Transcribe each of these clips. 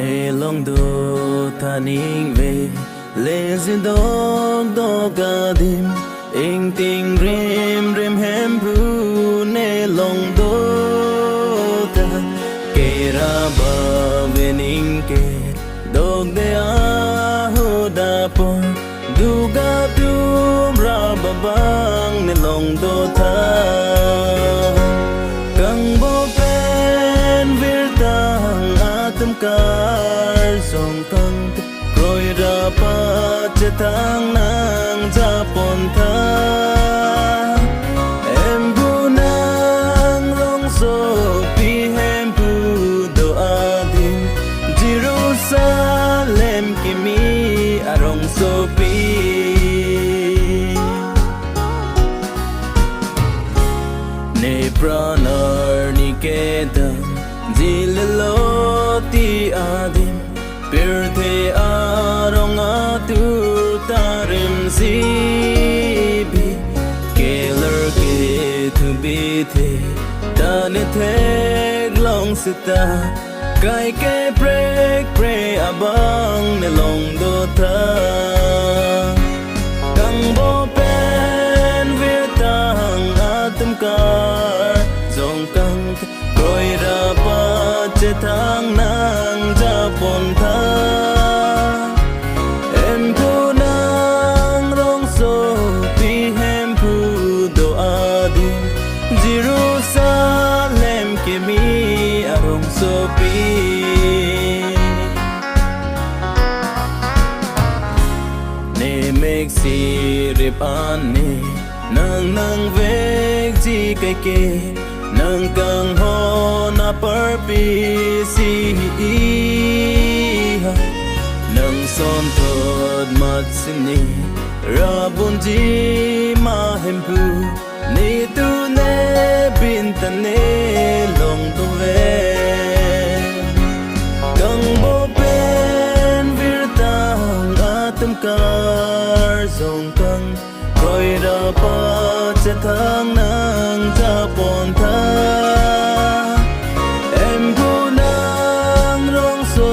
ne long do thaning ve lazy dog dog adim ing ting rim rim hem bu ne long do ta ke ra ba vening ke dog de a ho da pon du ga tum ra ba bang ne long do tha kang bo pen vir tang atum kar song kang rồi ra pa che thang nang cha pon tha em bu nang long so pi hem bu do adim Jerusalem kimi arong so pi ne pranar ni kedam jillo ti adim Pirthe arong atur tarim sibi Keller ke tu bithe Tane theg long sita Kai ke break pray abang ne long do tha Kang bo pen vir tang atum kar Zong kang koi ra pa che thang nang ja pon tha em pu nang rong so pi hem pu do adim Jerusalem ke mi arong so pi ne mek si rip an ne nang vek ji kai ke nang kang ho na par pi si nang son thod mat sini rabun ji ma hem pu ni tu ne bin ta ne long tu ve kang bo pen vir tang atum kar zong kang koi ra pa che thang nang cha pon tha em pu nang rong so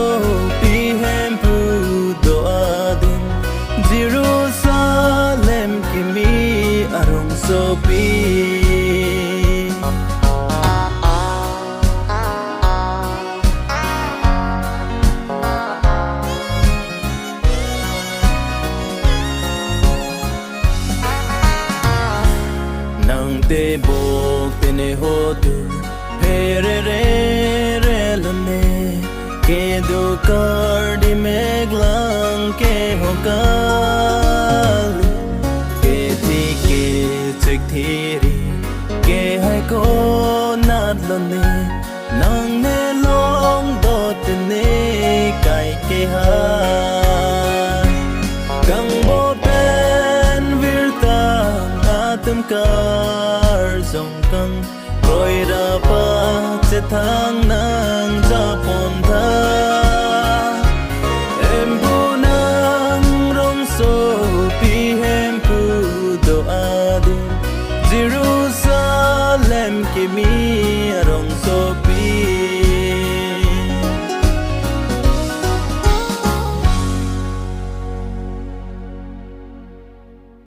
pi hem pu do adim Jerusalem kimi arong so pi te bok te ne ho tu he re la ne ke do kar di meg lang ke ho kal ke thi ke chek thi ri ke hai ko nat la ne nang ne long do te ne kai ke ha kang bo pen vir ta atum kar zong kang koi ra pa che thang nang